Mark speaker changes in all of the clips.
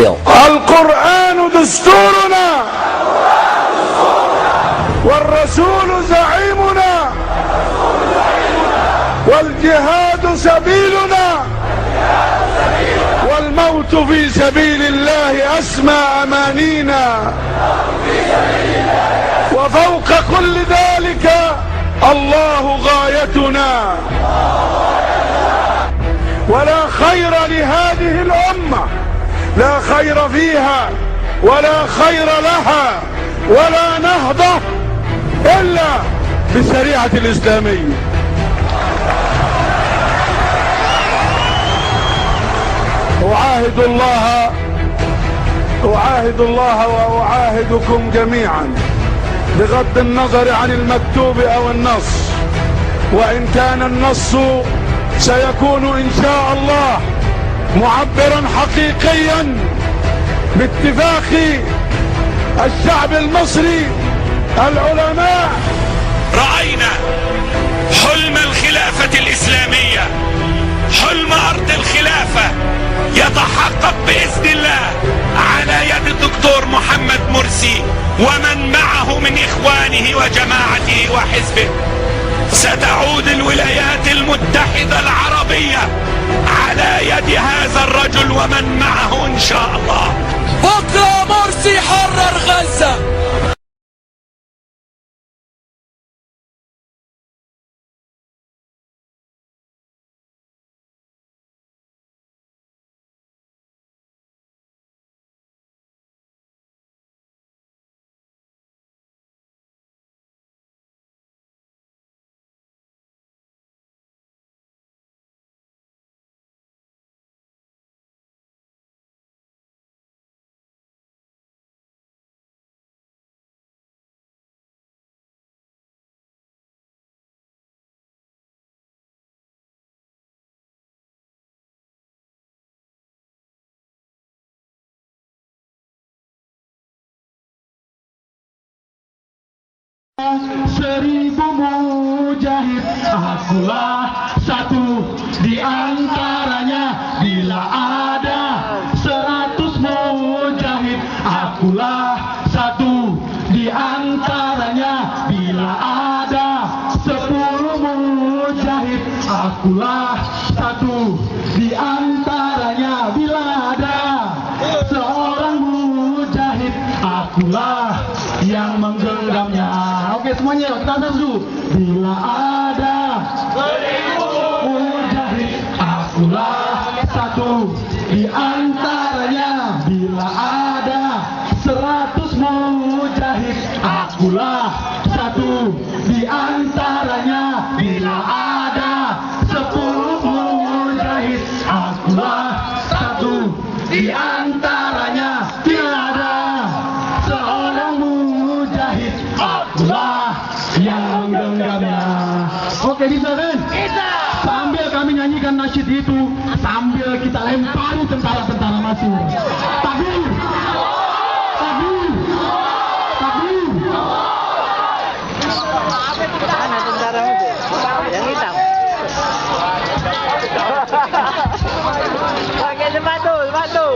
Speaker 1: beliau.
Speaker 2: Al-Qur'anu dasturuna wal rasulu za'imuna wal jihadu sabiluna wal mautu fi sabilillahi asma amanina wa fawqa kulli dhalika Allahu ghayatuna. ولا خير لهذه الأمة، لا خير فيها ولا خير لها ولا نهضة إلا بالشريعة الإسلامية. أعاهد الله وأعاهدكم جميعا بغض النظر عن المكتوب أو النص، وإن كان النص سيكون إن شاء الله معبرا حقيقيا باتفاق الشعب المصري العلماء.
Speaker 3: رأينا حلم الخلافة الإسلامية، حلم أرض الخلافة يتحقق بإذن الله على يد الدكتور محمد مرسي ومن معه من إخوانه وجماعته وحزبه. ستعود الولايات المتحدة العربية على يد هذا الرجل ومن معه إن شاء الله.
Speaker 4: بكرة مرسي حرر غزة.
Speaker 5: Seribu mujahid, akulah satu di antaranya. Bila ada 100 mujahid, akulah satu di antaranya. Bila ada 10 mujahid, akulah satu di antaranya. Bila ada seorang mujahid, akulah yang menggenggamnya. Oke semuanya, kita seru. Bila ada 1000 mujahid, akulah satu di antaranya. Bila ada 100 mujahid, akulah satu di antaranya. Bila ada 10 mujahid, akulah satu di antaranya. Bila ada seorang mujahid, akulah yang menggenggamnya. Oke, bisa kan? Bisa. Sambil kami nyanyikan nasyid itu, sambil kita lempari tentara-tentara masuk. Takbir. Takbir. Takbir.
Speaker 6: Mana tentara itu? Yang hitam. Pakai sepatu, sepatu.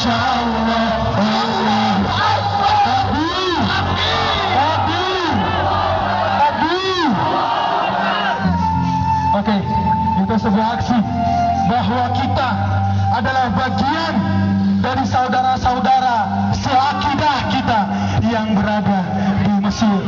Speaker 5: Masya Allah. Allahu Akbar. Oke, itu sebuah aksi bahwa kita adalah bagian dari saudara-saudara seakidah kita yang berada di Mesir.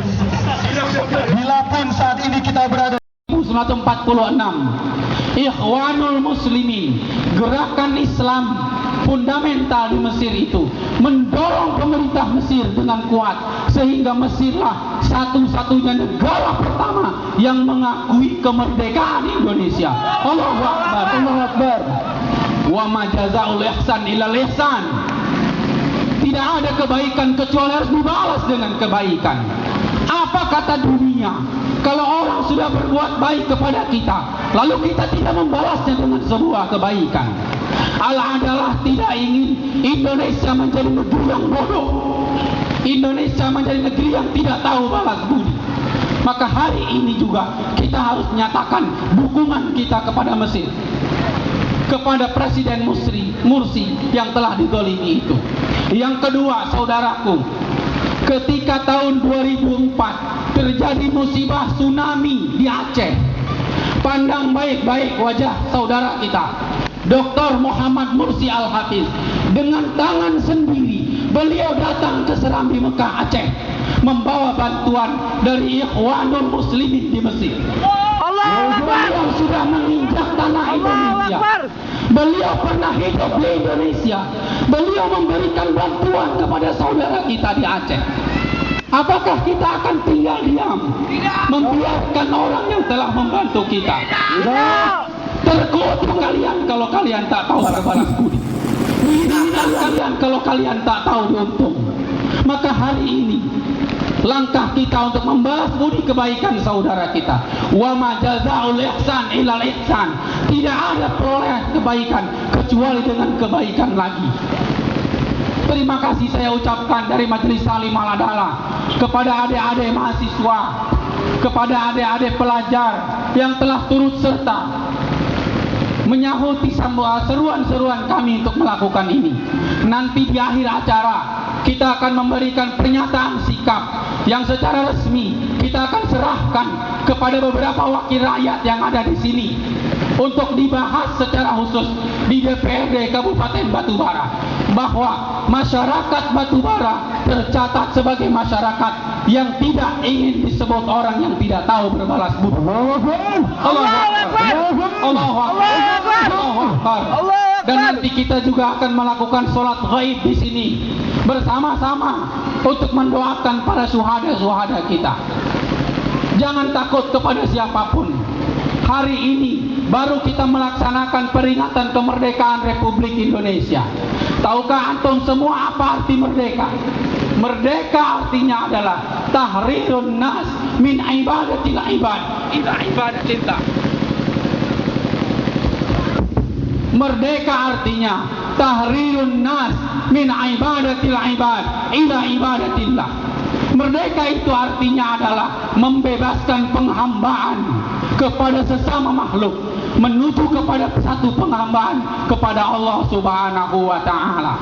Speaker 5: Bilapun saat ini kita berada
Speaker 1: 1946, Ikhwanul Muslimin, gerakan Islam fundamental di Mesir itu mendorong pemerintah Mesir dengan kuat sehingga Mesirlah satu-satunya negara pertama yang mengakui kemerdekaan Indonesia. Allahu Akbar, Allahu Akbar. Wa ma jazaa'ul ihsan illa ihsan. Tidak ada kebaikan kecuali harus dibalas dengan kebaikan. Apa kata dunia? Kalau orang sudah berbuat baik kepada kita, lalu kita tidak membalasnya dengan sebuah kebaikan. Allah adalah tidak ingin Indonesia menjadi negeri yang bodoh. Indonesia menjadi negeri yang tidak tahu balas budi. Maka hari ini juga kita harus menyatakan dukungan kita kepada Mesir, kepada Presiden Mursi yang telah dizalimi itu. Yang kedua, saudaraku, ketika tahun 2004 terjadi musibah tsunami di Aceh, pandang baik-baik wajah saudara kita, Dr. Muhammad Mursi Al-Hafiz. Dengan tangan sendiri beliau datang ke Serambi Mekah Aceh membawa bantuan dari Ikhwanul Muslimin di Mesir. Beliau sudah menginjak tanah Indonesia. Beliau pernah hidup di Indonesia. Beliau memberikan bantuan kepada saudara kita di Aceh. Apakah kita akan tinggal diam membiarkan orang yang telah membantu kita? Terkutuk kalian kalau kalian tak tahu berbalas budi. Hina kalian kalau kalian tak tahu diuntung. Maka hari ini langkah kita untuk membalas budi kebaikan saudara kita. Wa ma jazaa'ul ihsan illa ihsan. Tidak ada peroleh kebaikan kecuali dengan kebaikan lagi. Terima kasih saya ucapkan dari Majelis Salim Al-Adalah kepada adik-adik mahasiswa, kepada adik-adik pelajar yang telah turut serta menyahuti seruan-seruan kami untuk melakukan ini. Nanti di akhir acara kita akan memberikan pernyataan sikap yang secara resmi kita akan serahkan kepada beberapa wakil rakyat yang ada di sini untuk dibahas secara khusus di DPRD Kabupaten Batubara, bahwa masyarakat Batubara tercatat sebagai masyarakat yang tidak ingin disebut orang yang tidak tahu berbalas budi. Allahu Akbar. Allahu Akbar. Dan nanti kita juga akan melakukan sholat gaib di sini bersama-sama untuk mendoakan para syuhada-syuhada kita. Jangan takut kepada siapapun. Hari ini baru kita melaksanakan peringatan kemerdekaan Republik Indonesia. Tahukah antum semua apa arti merdeka? Merdeka artinya adalah tahrirun nas min ibadatil ibad ila ibadatillah. Merdeka artinya tahrirun nas min ibadatil ibad ila ibadatillah. Merdeka itu artinya adalah membebaskan penghambaan kepada sesama makhluk menuju kepada satu penghambaan kepada Allah Subhanahu wa taala.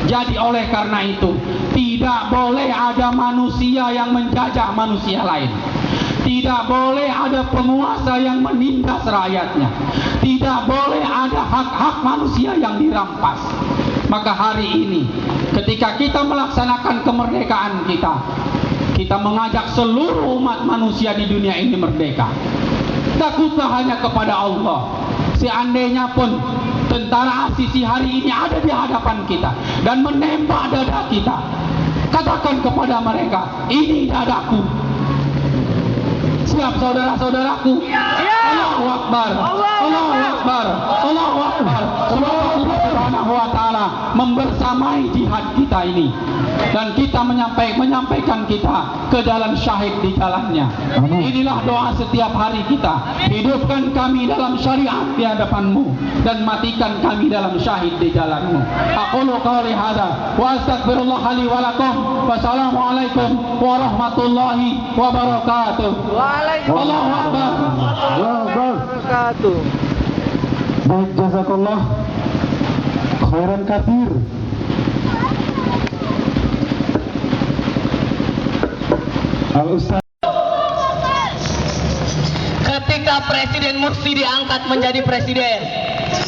Speaker 1: Jadi oleh karena itu tidak boleh ada manusia yang menjajah manusia lain. Tidak boleh ada penguasa yang menindas rakyatnya. Tidak boleh ada hak-hak manusia yang dirampas. Maka hari ini ketika kita melaksanakan kemerdekaan kita mengajak seluruh umat manusia di dunia ini merdeka. Takutlah hanya kepada Allah. Seandainya pun tentara Asisi hari ini ada di hadapan kita dan menembak dada kita, katakan kepada mereka, ini dadaku. Siap saudara-saudaraku? Allahu Akbar. Allahu Akbar. Allahu Akbar. Semoga Allah Subhanahu wa taala membersamai jihad kita ini dan kita menyampaikan kita ke jalan syahid di jalannya. Inilah doa setiap hari kita. Hidupkan kami dalam syariat di hadapan-Mu dan matikan kami dalam syahid di jalan-Mu. Aqulu qouli hadza wa astaghfirullah li wa lakum. Wassalamualaikum warahmatullahi wabarakatuh. Allahu Akbar.
Speaker 5: Baik, jazakallah khairan katsir Al-Ustaz.
Speaker 7: Ketika Presiden Mursi diangkat menjadi presiden,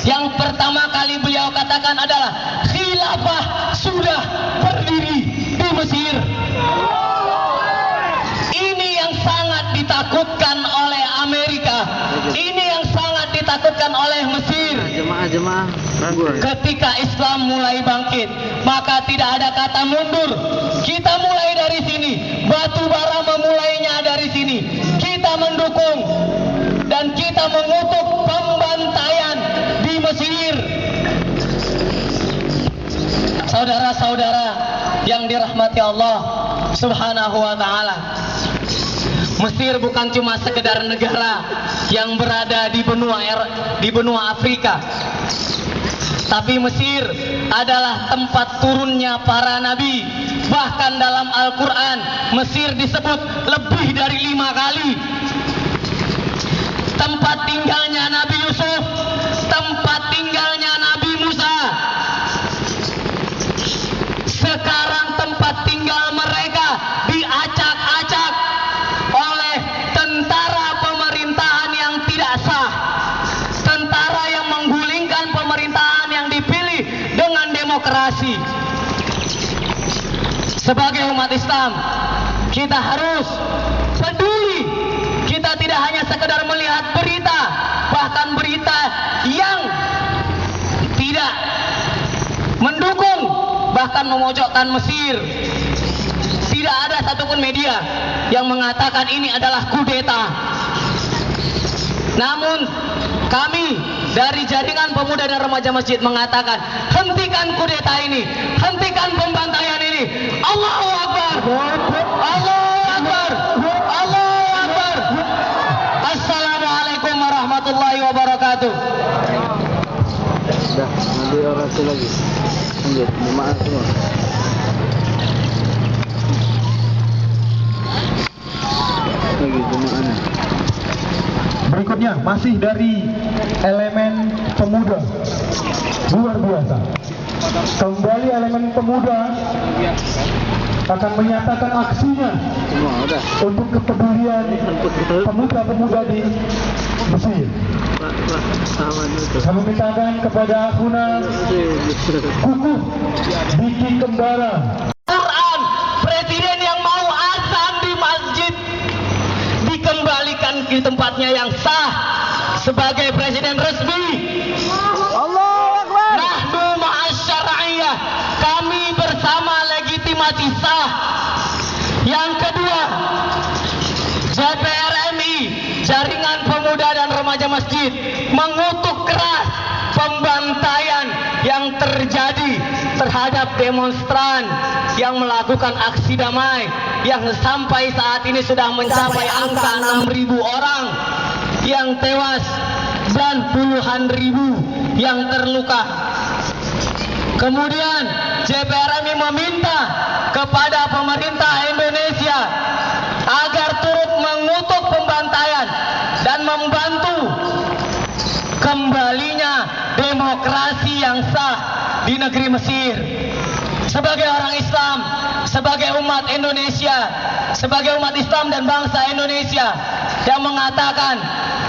Speaker 7: yang pertama kali beliau katakan adalah khilafah sudah berdiri di Mesir. Ini yang sangat ditakutkan oleh Amerika. Ini yang sangat ditakutkan oleh Mesir.
Speaker 6: Jemaah
Speaker 7: Ketika Islam mulai bangkit, maka tidak ada kata mundur. Kita mulai dari sini, batu bara memulainya dari sini. Kita mendukung dan kita mengutuk pembantaian di Mesir. Saudara-saudara yang dirahmati Allah Subhanahu wa taala, Mesir bukan cuma sekedar negara yang berada di benua Afrika, tapi Mesir adalah tempat turunnya para nabi. Bahkan dalam Al-Quran, Mesir disebut lebih dari 5 kali. Tempat tinggalnya Nabi Yusuf, tempat tinggalnya Nabi Musa. Sekarang tempat tinggal mereka diacak-acak oleh tentara pemerintahan yang tidak sah. Tentara yang menggulingkan pemerintahan yang dipilih dengan demokrasi. Sebagai umat Islam, kita harus peduli. Kita tidak hanya sekedar melihat berita, bahkan berita yang tidak mendukung, bahkan memojokkan Mesir. Tidak ada satupun media yang mengatakan ini adalah kudeta. Namun kami dari Jaringan Pemuda dan Remaja Masjid mengatakan, hentikan kudeta ini, hentikan pembantaian ini. Allahu Akbar, Allahu Akbar, Allahu Akbar. Assalamualaikum warahmatullahi wabarakatuh.
Speaker 6: Dah, nanti orasi lagi. Lanjut, jemaah semua. Lagi jemaahnya.
Speaker 5: Berikutnya masih dari elemen pemuda, luar biasa. Kembali elemen pemuda akan menyatakan aksinya
Speaker 6: Semua udah.
Speaker 5: untuk kepedulian pemuda-pemuda di Mesir.
Speaker 6: Pak, aman itu.
Speaker 5: Kami mintakan kepada Akhuna kukuh bikin kembara.
Speaker 7: Quran, presiden yang mau azan di masjid dikembalikan ke tempatnya yang sah sebagai presiden resmi. Allahu Akbar. Nahnu ma'asyara'iyah, kami bersama legitimasi sah. Yang kedua, JPRMI, Jaringan Pemuda dan Remaja Masjid, mengutuk keras pembantaian yang terjadi terhadap demonstran yang melakukan aksi damai, yang sampai saat ini sudah mencapai angka 6.000 orang yang tewas dan puluhan ribu yang terluka. Kemudian JPRMI meminta kepada pemerintah Indonesia agar turut mengutuk pembantaian dan membantu kembalinya demokrasi yang sah di negeri Mesir. Sebagai orang Islam, sebagai umat Indonesia, sebagai umat Islam dan bangsa Indonesia yang mengatakan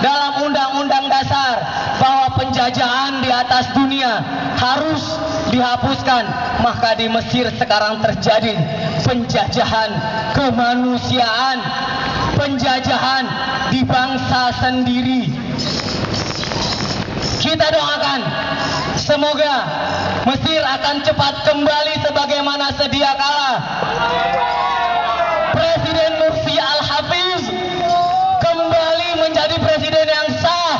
Speaker 7: dalam Undang-Undang Dasar bahwa penjajahan di atas dunia harus dihapuskan, maka di Mesir sekarang terjadi penjajahan kemanusiaan, penjajahan di bangsa sendiri. Kita doakan semoga Mesir akan cepat kembali sebagaimana sedia kala. Presiden Mursi Al-Hafiz kembali menjadi presiden yang sah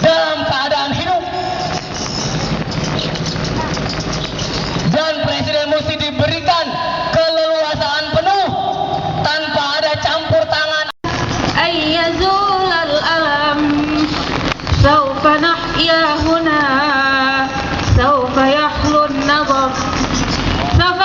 Speaker 7: dalam keadaan hidup, dan Presiden Mursi diberikan keleluasaan penuh tanpa ada campur tangan.
Speaker 8: أيزول الألم سوف نحيا هنا سوف يحلو النظر سوف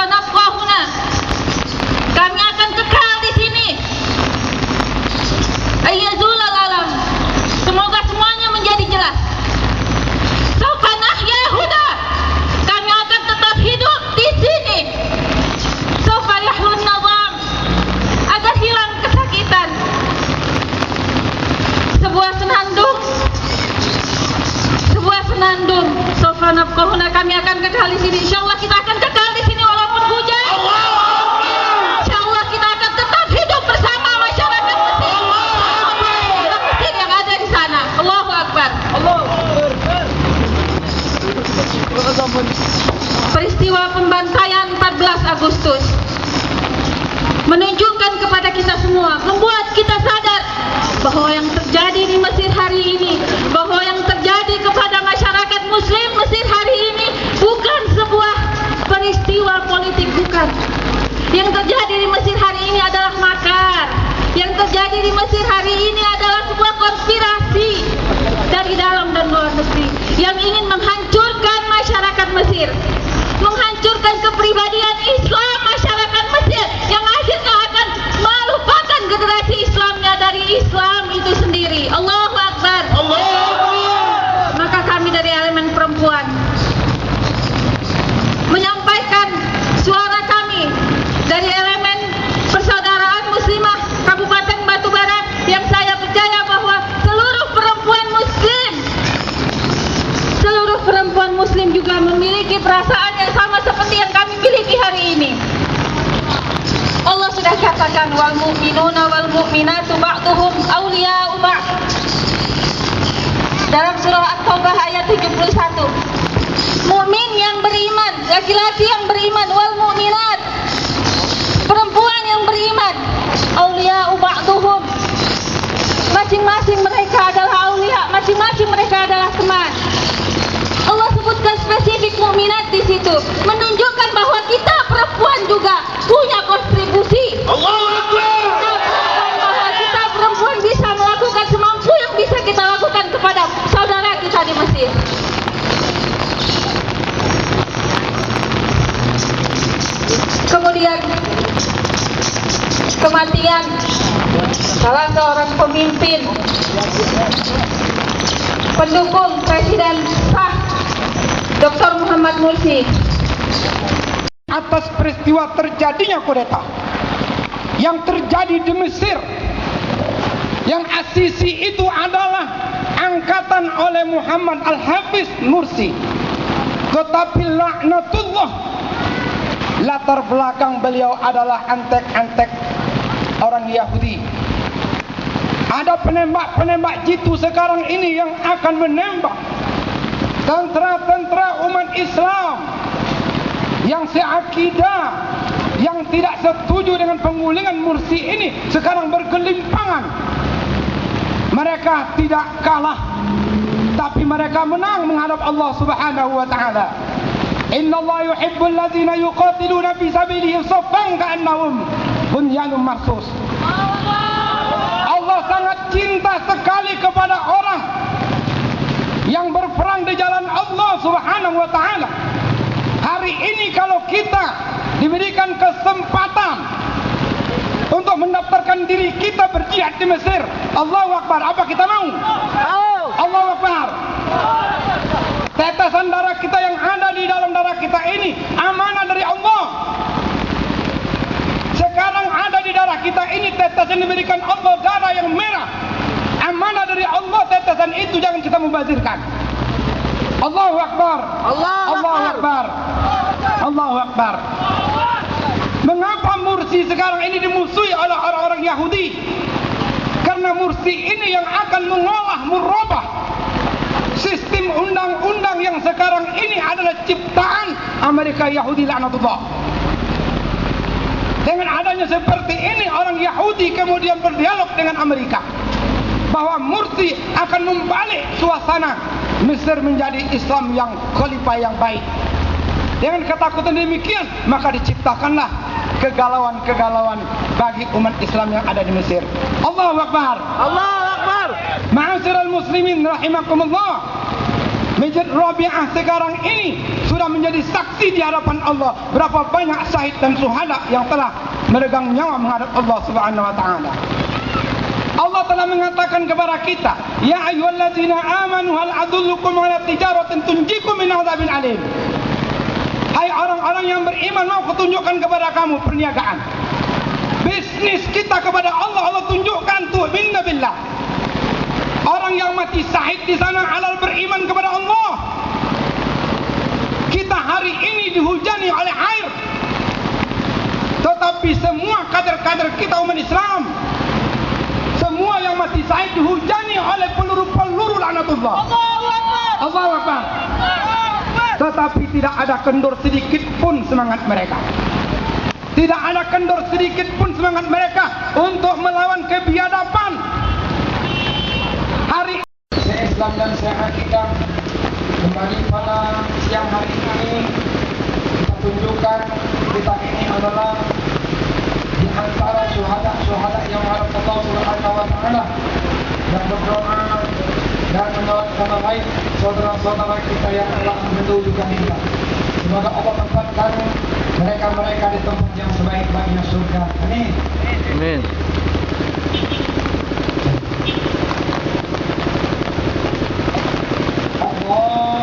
Speaker 8: nafqahuna, kami akan kekal di sini. Insyaallah kita akan kekal di sini walaupun hujan. Insyaallah kita akan tetap hidup bersama masyarakat Mesir. Mesir yang ada di sana. Allahu Akbar. Peristiwa pembantaian 14 Agustus menunjukkan kepada kita semua, membuat kita sadar bahwa yang terjadi di Mesir hari ini, bahwa yang terjadi kepada masyarakat Muslim Mesir hari ini bukan sebuah peristiwa politik, bukan. Yang terjadi di Mesir hari ini adalah makar. Yang terjadi di Mesir hari ini adalah sebuah konspirasi dari dalam dan luar negeri yang ingin menghancurkan masyarakat Mesir, menghancurkan kepribadian Islam masyarakat Mesir, yang akhirnya akan melupakan generasi Islamnya dari Islam itu sendiri. Allahu Akbar. Maka kami dari elemen perempuan menyampaikan suara kami dari elemen persaudaraan muslimah Kabupaten Batubara, yang saya percaya bahwa seluruh perempuan muslim juga memiliki perasaan yang sama seperti yang kami miliki hari ini. Allah sudah katakan, wal mu'minuna wal mu'minatu ba'duhum awliya'u ba'd, dalam surah At-Taubah ayat 71. Mukmin yang beriman, laki-laki yang beriman, wal mu'minat, perempuan yang beriman, awliya'u ba'duhum, masing-masing mereka adalah awliya, masing-masing mereka adalah teman. Allah sebutkan spesifik mukminat di situ, menunjukkan bahwa kita perempuan juga punya kontribusi. Allahu Akbar. Bahwa kita perempuan bisa melakukan semampu yang bisa kita lakukan kepada saudara kita di Mesir. Kemudian kematian salah seorang pemimpin pendukung Presiden sah Dr. Muhammad Mursi.
Speaker 9: Atas peristiwa terjadinya kudeta yang terjadi di Mesir, yang asisi itu adalah angkatan oleh Muhammad Al-Hafiz Mursi, tetapi laknatullah, latar belakang beliau adalah antek-antek orang Yahudi. Ada penembak-penembak jitu sekarang ini yang akan menembak tentara-tentara umat Islam yang seakidah, yang tidak setuju dengan penggulingan Mursi ini, sekarang bergelimpangan. Mereka tidak kalah, tapi mereka menang menghadap Allah Subhanahu wa taala. Innallaha yuhibbul ladzina yuqatiluna fi sabilihi saffan ka'annahum bunyanun marsus. Allah sangat cinta sekali kepada orang yang berperang di jalan Allah Subhanahu wa taala. Hari ini kalau kita diberikan kesempatan untuk mendaftarkan diri kita berjihad di Mesir, Allahu Akbar, apa kita mau? Allahu Akbar. Tetesan darah kita yang ada di dalam darah kita ini amanah dari Allah. Sekarang ada di darah kita ini tetesan diberikan Allah, darah yang merah, amanah dari Allah. Tetesan itu jangan kita mubazirkan. Allahu Akbar. Allahu Akbar. Allahu Akbar. Mengapa Mursi sekarang ini dimusuhi oleh orang-orang Yahudi? Karena Mursi ini yang akan mengolah, merubah sistem undang-undang yang sekarang ini adalah ciptaan Amerika Yahudi laknatullah. Dengan adanya seperti ini, orang Yahudi kemudian berdialog dengan Amerika bahwa Mursi akan membalik suasana Mesir menjadi Islam yang khalifah yang baik. Dengan ketakutan demikian, maka diciptakanlah kegalauan-kegalauan bagi umat Islam yang ada di Mesir. Allahu Akbar. Allahu Akbar. Ma'asyiral muslimin rahimakumullah. Masjid Rabi'ah sekarang ini sudah menjadi saksi di hadapan Allah berapa banyak syahid dan syuhada yang telah meregang nyawa menghadap Allah Subhanahu wa taala. Allah telah mengatakan kepada kita, ya ayyuhallazina amanu hal adullukum ala tijaratin tunjikum min adzabin alim. Hai orang-orang yang beriman, mau kutunjukkan kepada kamu perniagaan bisnis kita kepada Allah. Allah tunjukkan tu'minna billah. Orang yang mati syahid di sana halal beriman kepada Allah. kader-kader kita umat Islam. Semua yang mati syahid dihujani oleh peluru-peluru laknatullah. Allahu Akbar. Tetapi tidak ada kendor sedikit pun semangat mereka. Tidak ada kendor sedikit pun semangat mereka untuk melawan kebiadaban. Hari Islam dan Hakikah kembali pada siang hari ini kita tunjukkan kita ini adalah di antara syuhada yang harap Allah Subhanahu wa taala yang berdoa dan mendoakan baik saudara-saudara kita yang telah mendahulukan kita. Semoga Allah tempatkan mereka di tempat yang sebaik-baiknya surga. Amin.
Speaker 6: Amin.
Speaker 9: Allahu Akbar.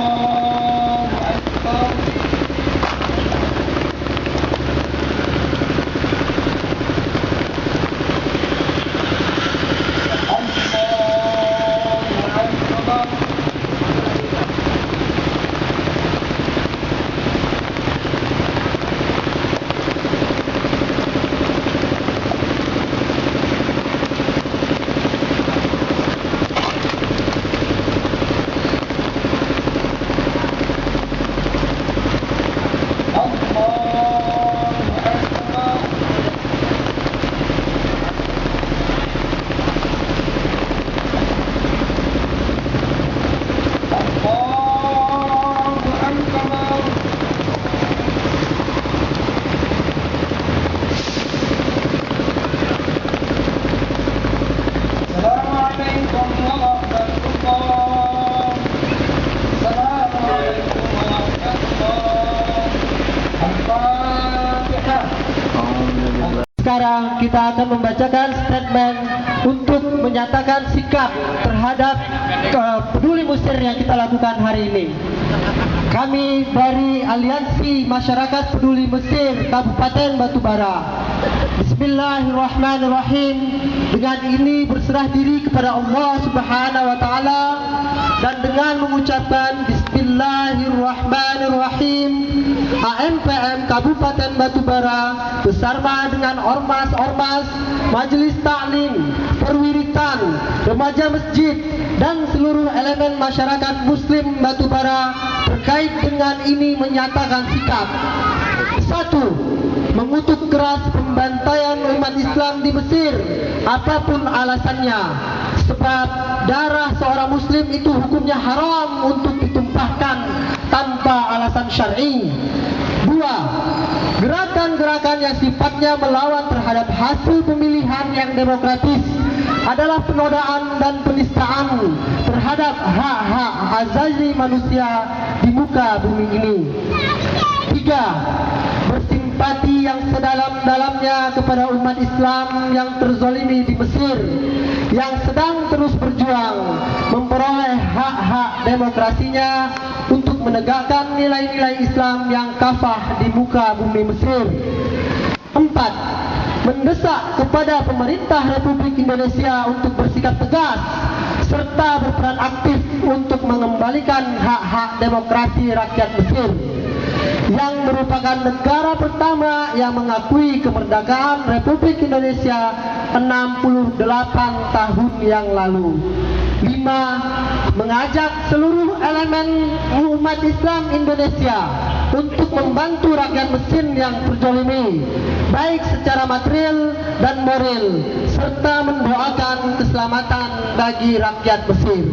Speaker 5: Sekarang kita akan membacakan statement untuk menyatakan sikap terhadap peduli Mesir yang kita lakukan hari ini. Kami dari Aliansi Masyarakat Peduli Mesir Kabupaten Batubara, Bismillahirrahmanirrahim, dengan ini berserah diri kepada Allah Subhanahu wa taala dan dengan mengucapkan Bismillahirrahmanirrahim, AMPM Kabupaten Batubara bersama dengan ormas-ormas, majelis taklim, perwiritan, remaja masjid dan seluruh elemen masyarakat muslim Batubara terkait dengan ini menyatakan sikap. 1. Mengutuk keras pembantaian umat Islam di Mesir apapun alasannya, sebab darah seorang muslim itu hukumnya haram untuk ditumpahkan tanpa alasan syar'i. 2. Gerakan-gerakan yang sifatnya melawan terhadap hasil pemilihan yang demokratis adalah penodaan dan penistaan terhadap hak-hak asasi manusia di muka bumi ini. 3. Bersimpati yang sedalam-dalamnya kepada umat Islam yang terzolimi di Mesir, yang sedang terus berjuang memperoleh hak-hak demokrasinya untuk menegakkan nilai-nilai Islam yang kafah di muka bumi Mesir. 4. Mendesak kepada pemerintah Republik Indonesia untuk bersikap tegas serta berperan aktif untuk mengembalikan hak-hak demokrasi rakyat Mesir yang merupakan negara pertama yang mengakui kemerdekaan Republik Indonesia 68 tahun yang lalu. 5. Mengajak seluruh elemen umat Islam Indonesia untuk membantu rakyat Mesir yang terzolimi, baik secara material dan moral, serta mendoakan keselamatan bagi rakyat Mesir.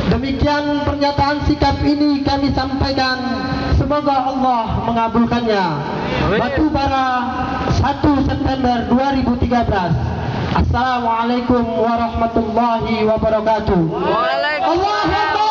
Speaker 5: Demikian pernyataan sikap ini kami sampaikan. Semoga Allah mengabulkannya. Batubara, 1 September 2013. Assalamualaikum warahmatullahi wabarakatuh. Allahu Akbar.